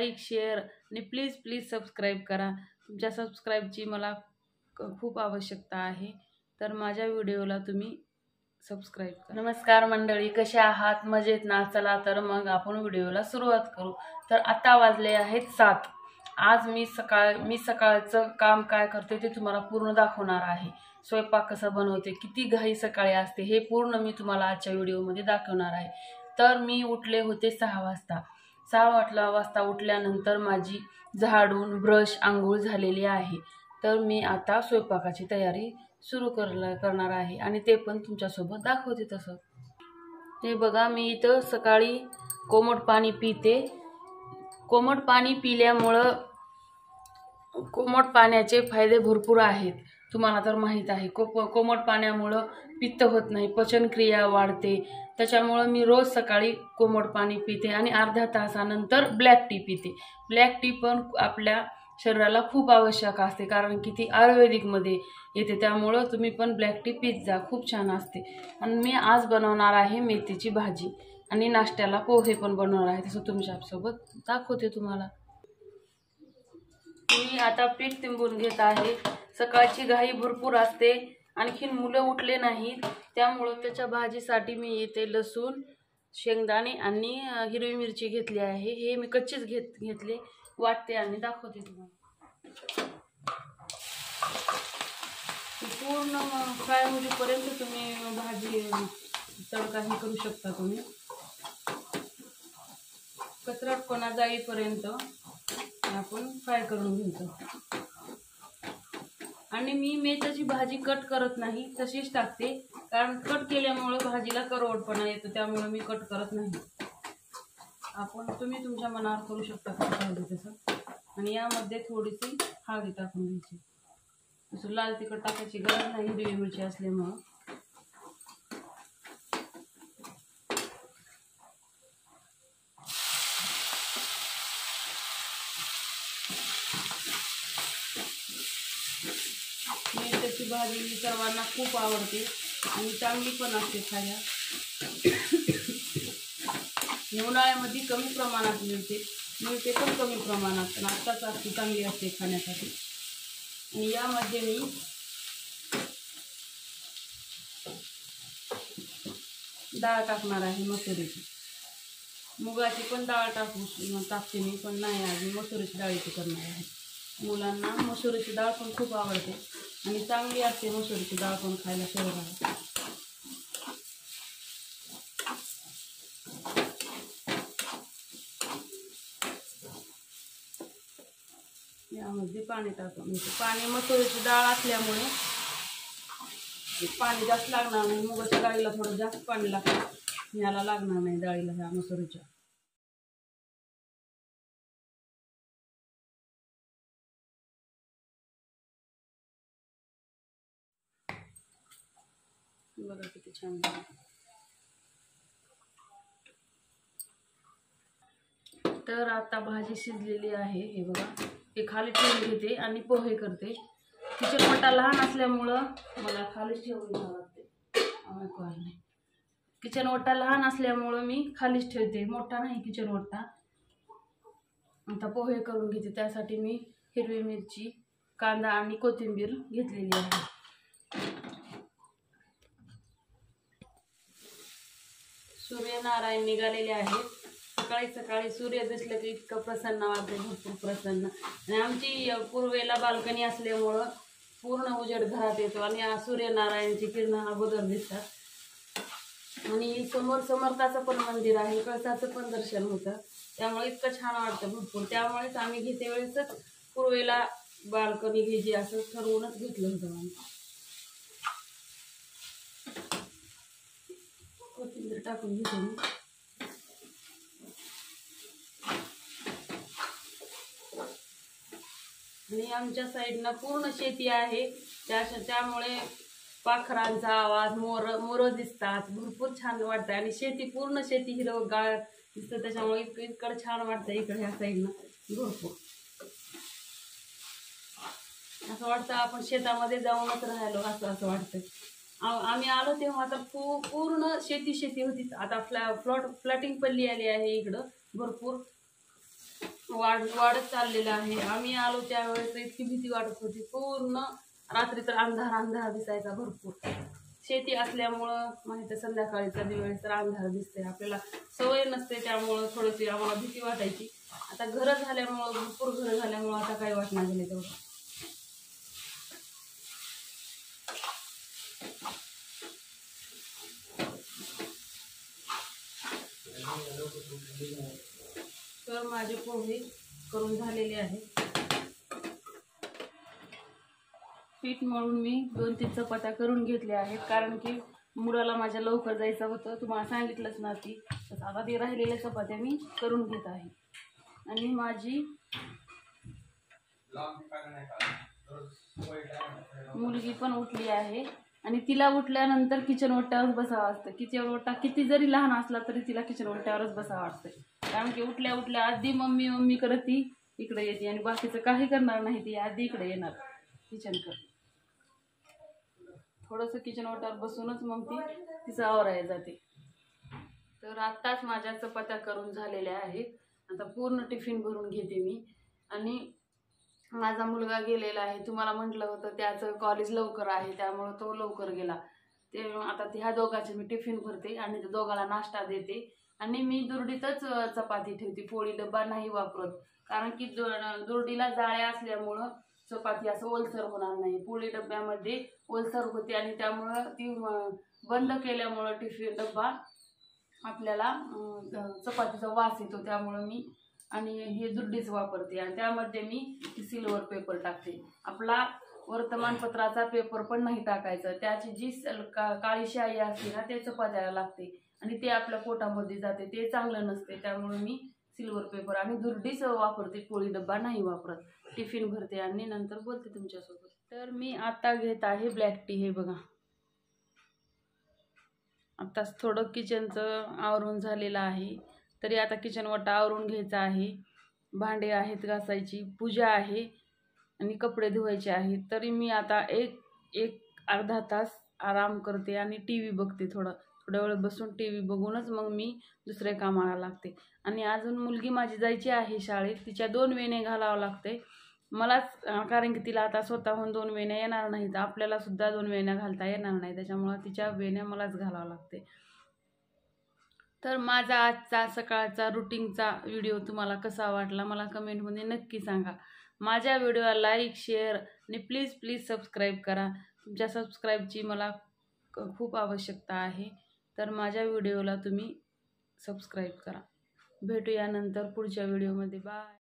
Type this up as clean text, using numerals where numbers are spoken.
Like share आणि please subscribe करा. तुमच्या सबस्क्राईबची मला खूप आवश्यकता आहे. तर माझ्या व्हिडिओला तुम्ही सबस्क्राईब करा. नमस्कार मंडळी, कसे आहात? मजेत ना? चला तर मग आपण व्हिडिओला सुरुवात करू. तर आता वाजले आहेत 7. आज मी सकाळचं काम काय करते ते तुम्हाला पूर्ण दाखवणार आहे. स्वयंपाक कसा बनवते, किती घाई सकाळी असते हे पूर्ण मी तुम्हाला आजच्या व्हिडिओमध्ये दाखवणार आहे. तर मी उठले होते 6 वाजता. 6 वाजता उठल्यानंतर माझी झाडून ब्रश आंघोळ झालेली आहे. तर मी आता स्वयंपाकाची तयारी सुरू करणार आहे आणि ते पण तुमच्यासोबत दाखवते. तसं हे बघा, मी इथं सकाळी कोमट पाणी पिते. कोमट पाणी पिल्यामुळं कोमट पाण्याचे फायदे भरपूर आहेत, तुम्हाला तर माहीत आहे. कोमट पाण्यामुळं पित्त होत नाही, पचनक्रिया वाढते. त्याच्यामुळं मी रोज सकाळी कोमट पाणी पिते आणि अर्ध्या तासानंतर ब्लॅक टी पिते. ब्लॅक टी पण आपल्या शरीराला खूप आवश्यक असते, कारण की ती आयुर्वेदिकमध्ये येते. त्यामुळं तुम्ही पण ब्लॅक टी पीत जा, खूप छान असते. आणि मी आज बनवणार आहे मेथीची भाजी आणि नाश्त्याला पोहे पण बनवणार आहे. तसं तुमच्यासोबत दाखवते तुम्हाला. मी आता पीठ तिंबून घेत आहे. सकाळची घाई भरपूर असते, आणखीन मुलं उठले नाहीत, त्यामुळं त्याच्या भाजीसाठी मी इथे लसूण, शेंगदाणे आणि हिरवी मिरची घेतली आहे. हे मी कच्चीच घेतले, वाटते आणि दाखवते तुम्हाला. पूर्ण फ्राय होईपर्यंत तुम्ही भाजी तडका हे करू शकता. तुम्ही कचरटपणा जाईपर्यंत आपण फ्राय करून घेतो. आणि मी मेथीची भाजी कट करत नाही, तशीच टाकते, कारण कट केल्यामुळे भाजीला करवटपणा येतो. त्यामुळे मी कट करत नाही. तुम्ही तुमच्या मनावर करू शकता कसं पाहिजे तसं. आणि यामध्ये थोडीशी हळदी टाकून घ्यायची. तसं लाल तिखट टाकायची गरज नाही हिरवी मिरची असल्यामुळं. मेथीची भाजी सर्वांना खूप आवडते आणि चांगली पण असते खायला. उन्हाळ्यामध्ये कमी प्रमाणात मिळते पण कमी प्रमाणात, पण आत्ताच असते, चांगली असते खाण्यासाठी. आणि यामध्ये मी डाळ टाकणार आहे मसुरीची. मुगाची पण डाळ टाकते मी, पण नाही आज मी मसुरीची डाळीची करणार आहे. मुलांना मसुरीची डाळ पण खूप आवडते आणि चांगली असते मसुरीची डाळ पण खायला शरीराला. यामध्ये पाणी टाकून पाणी मसुरीची डाळ असल्यामुळे पाणी जास्त लागणार नाही. मुगाच्या डाळीला थोडं जास्त पाणी लागतं, याला लागणार नाही डाळीला ह्या मसुरीच्या. बघा किती छान. तर आता भाजी शिजलेली आहे. हे बघा, हे खाली ठेवून घेते आणि पोहे करते. किचन ओटा लहान असल्यामुळं मला खालीच ठेवून घ्यावं लागते. किचन ओटा लहान असल्यामुळं मी खालीच ठेवते, मोठा नाही किचन ओटा. आता पोहे करून घेते. त्यासाठी मी हिरवी मिरची, कांदा आणि कोथिंबीर घेतलेली आहे. सूर्यनारायण निघालेले आहेत. सकाळी सूर्य दिसलं की इतकं प्रसन्न वाटते, भरपूर प्रसन्न. आणि आमची पूर्वेला बाल्कनी असल्यामुळं पूर्ण उजेड घरात येतो आणि सूर्यनारायणची किरण अगोदर दिसतात. आणि समोर समर्थाचं पण मंदिर आहे, कळसाचं पण दर्शन होतं. त्यामुळे इतकं छान वाटतं भरपूर. त्यामुळेच आम्ही घेते वेळेसच पूर्वेला बाल्कनी घ्यायची असं ठरवूनच घेतलं होतं आम्ही. कोथिंबीर टाकून घेते मी. आणि आमच्या साईडनं पूर्ण शेती आहे, त्यामुळे पाखरांचा आवाज, मोर दिसतात, भरपूर छान वाटतं. आणि पूर्ण शेती हिरवगाळ दिसतं, त्याच्यामुळे इकडं छान वाटतं. इकडे ह्या साईडनं भरपूर असं वाटतं आपण शेतामध्ये जाऊनच राहिलो असं वाटतं. आम्ही आलो तेव्हा आता पूर्ण शेती होती. आता फ्लॅटिंग पल्ली आली आहे इकडं भरपूर. वाढत चाललेलं आहे. आम्ही आलो त्यावेळेस इतकी भीती वाटत होती. पूर्ण रात्री तर अंधार दिसायचा भरपूर. शेती असल्यामुळं माहिती संध्याकाळीचा वेळेस तर अंधार दिसते. आपल्याला सवय नसते त्यामुळं थोडीशी आम्हाला भीती वाटायची. आता घरं झाल्यामुळं, भरपूर घरं झाल्यामुळं आता काही वाटणार नाही तेवढं. तर माझे पोहे करून झालेले आहेत. पीठ मळून मी 2-3 चपात्या करून घेतल्या आहेत, कारण की मुलाला माझ्या लवकर जायचं होतं. तुम्हाला सांगितलंच ना ती. तर आता ती राहिलेल्या चपात्या मी करून घेत आहे. आणि माझी मुलगी पण उठली आहे आणि तिला उठल्यानंतर किचन ओट्यावरच बसावं असतं. किचन ओटा किती जरी लहान असला तरी तिला किचन ओट्यावरच बसावं असतं. कारण की उठल्या उठल्या आधी मम्मी मम्मी करत ती इकडे येते आणि बाकीचं काही करणार नाही. ती आधी इकडे येणार किचनकडे. थोडंसं किचन ओट्यावर बसूनच मग ती तिचं आवरायला जाते. तर आत्ताच माझ्या चपात्या करून झालेल्या आहेत. आता पूर्ण टिफिन भरून घेते मी. आणि माझा मुलगा गेलेला आहे. तुम्हाला म्हटलं होतं त्याचं कॉलेज लवकर आहे, त्यामुळे तो लवकर गेला. ते आता ह्या दोघांचे मी टिफिन भरते आणि त्या दोघाला नाश्ता देते. आणि मी दुरडीतच चपाती ठेवते. पोळी डब्बा नाही वापरत, कारण की दुरडीला जाळ्या असल्यामुळं चपाती असं ओलसर होणार नाही. पोळी डब्यामध्ये ओलसर होते आणि त्यामुळं ती बंद केल्यामुळं टिफिन डब्बा आपल्याला चपातीचा वास येतो. त्यामुळं मी आणि हे दुर्डीच वापरते. आणि त्यामध्ये मी सिल्वर पेपर टाकते. आपला वर्तमानपत्राचा पेपर पण नाही टाकायचं. त्याची जी काळी शाई असते ना, ते चपात्याला लागते आणि ते आपल्या पोटामध्ये जाते, ते चांगलं नसते. त्यामुळे मी सिल्वर पेपर आणि दुर्डीच वापरते. पोळी डब्बा नाही वापरत. टिफिन भरते आणि नंतर बोलते तुमच्यासोबत. तर मी आता घेत आहे ब्लॅक टी. हे बघा, आत्ताच थोडं किचनचं आवरून झालेलं आहे. तरी आता किचन वाटा आवरून घ्यायचा आहे. भांडे आहेत घासायची, पूजा आहे आणि कपडे धुवायचे आहेत. तरी मी आता एक अर्धा तास आराम करते आणि टी व्ही बघते. थोड्या वेळ बसून टी व्ही बघूनच मग मी दुसऱ्या कामाला लागते. आणि अजून मुलगी माझी जायची आहे शाळेत. तिच्या 2 वेण्या घालावं लागते मलाच, कारण की तिला आता स्वतःहून 2 वेण्या येणार नाहीत. आपल्याला सुद्धा 2 वेण्या घालता येणार नाही. त्याच्यामुळं तिच्या वेण्या मलाच घालावं लागते. तर माझा आजचा सकाळचा रुटीनचा व्हिडिओ तुम्हाला कसा वाटला मला कमेंटमध्ये नक्की सांगा. माझ्या व्हिडिओला लाईक, शेअर आणि प्लीज सबस्क्राईब करा. तुमच्या सबस्क्राईबची मला खूप आवश्यकता आहे. तर माझ्या व्हिडिओला तुम्ही सबस्क्राईब करा. भेटूया नंतर पुढच्या व्हिडिओमध्ये. बाय.